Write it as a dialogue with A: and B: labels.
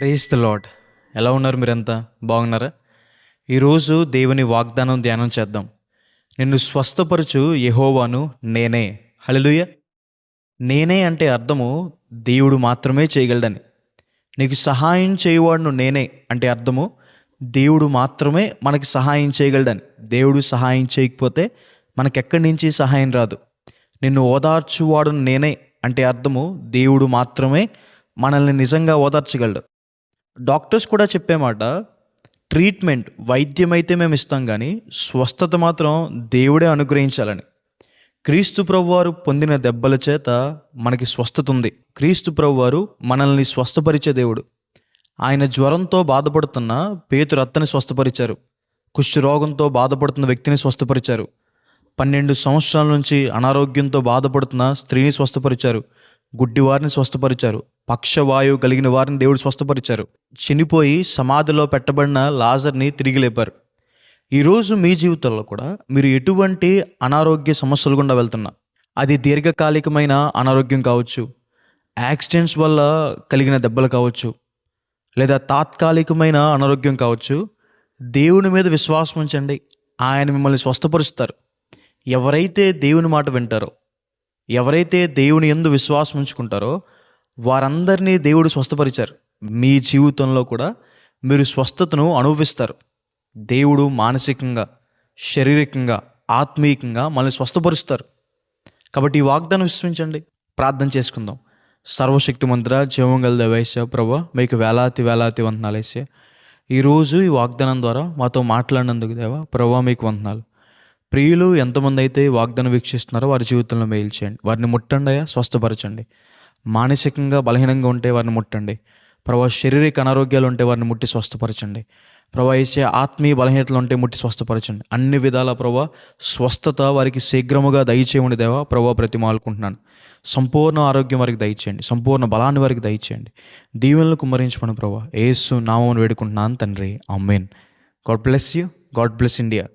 A: Praise the lord. ఎలా ఉన్నారు మీరంతా? బాగున్నారా? ఈరోజు దేవుని వాగ్దానం ధ్యానం చేద్దాం. నిన్ను స్వస్థపరచు యెహోవాను నేనే. హల్లెలూయా. నేనే అంటే అర్థము దేవుడు మాత్రమే చేయగలడని. నీకు సహాయం చేయవాడును నేనే అంటే అర్థము దేవుడు మాత్రమే మనకి సహాయం చేయగలడని. దేవుడు సహాయం చేయకపోతే మనకెక్కడి నుంచి సహాయం రాదు. నిన్ను ఓదార్చువాడును నేనే అంటే అర్థము దేవుడు మాత్రమే మనల్ని నిజంగా ఓదార్చగలడు. డాక్టర్స్ కూడా చెప్పే మాట, ట్రీట్మెంట్ వైద్యం అయితే మేము ఇస్తాం కానీ స్వస్థత మాత్రం దేవుడే అనుగ్రహించాలని. క్రీస్తు ప్రభువారు పొందిన దెబ్బల చేత మనకి స్వస్థత ఉంది. క్రీస్తు ప్రభువారు మనల్ని స్వస్థపరిచే దేవుడు. ఆయన జ్వరంతో బాధపడుతున్న పేతురు అత్తని స్వస్థపరిచారు. కుష్ఠరోగంతో బాధపడుతున్న వ్యక్తిని స్వస్థపరిచారు. 12 సంవత్సరాల నుంచి అనారోగ్యంతో బాధపడుతున్న స్త్రీని స్వస్థపరిచారు. గుడ్డివారిని స్వస్థపరిచారు. పక్షవాయువు కలిగిన వారిని దేవుడు స్వస్థపరిచారు. చనిపోయి సమాధిలో పెట్టబడిన లాజర్ని తిరిగి లేపారు. ఈరోజు మీ జీవితంలో కూడా మీరు ఎటువంటి అనారోగ్య సమస్యలు గుండా వెళ్తున్నా, అది దీర్ఘకాలికమైన అనారోగ్యం కావచ్చు, యాక్సిడెంట్స్ వల్ల కలిగిన దెబ్బలు కావచ్చు, లేదా తాత్కాలికమైన అనారోగ్యం కావచ్చు, దేవుని మీద విశ్వాసం ఉంచండి. ఆయన మిమ్మల్ని స్వస్థపరుస్తారు. ఎవరైతే దేవుని మాట వింటారో, ఎవరైతే దేవుని యందు విశ్వాసం ఉంచుకుంటారో వారందరినీ దేవుడు స్వస్థపరిచారు. మీ జీవితంలో కూడా మీరు స్వస్థతను అనుభవిస్తారు. దేవుడు మానసికంగా, శారీరకంగా, ఆత్మీయంగా మనల్ని స్వస్థపరుస్తారు. కాబట్టి ఈ వాగ్దానం విశ్వసించండి. ప్రార్థన చేసుకుందాం. సర్వశక్తిమంతుడా, జీవం గల దేవా, ప్రభువా, మీకు వేలాది వేలాది వందనాలు యేసయ్యా. ఈరోజు ఈ వాగ్దానం ద్వారా మాతో మాట్లాడినందుకు దేవా, ప్రభువా, మీకు వందనాలు. ప్రియులు ఎంతమంది అయితే వాగ్దానం వీక్షిస్తున్నారో వారి జీవితంలో మేలు చేయండి. వారిని ముట్టండి అయ్యా, స్వస్థపరచండి. మానసికంగా బలహీనంగా ఉంటే వారిని ముట్టండి ప్రభా. శారీరక అనారోగ్యాలు ఉంటే వారిని ముట్టి స్వస్థపరచండి ప్రభా. యేసయ్యా, ఆత్మీయ బలహీనతలు ఉంటే ముట్టి స్వస్థపరచండి. అన్ని విధాల ప్రభా స్వస్థత వారికి శీఘ్రముగా దయచేయండి దేవా. ప్రభా, ప్రతిమాలుకుంటున్నాను. సంపూర్ణ ఆరోగ్యం వారికి దయచేయండి. సంపూర్ణ బలాన్ని వారికి దయచేయండి. దీవెనలు కుమ్మరించమని ప్రభా యేసు నామమున వేడుకుంటున్నాను తండ్రి. ఆమేన్. God bless you. God bless India.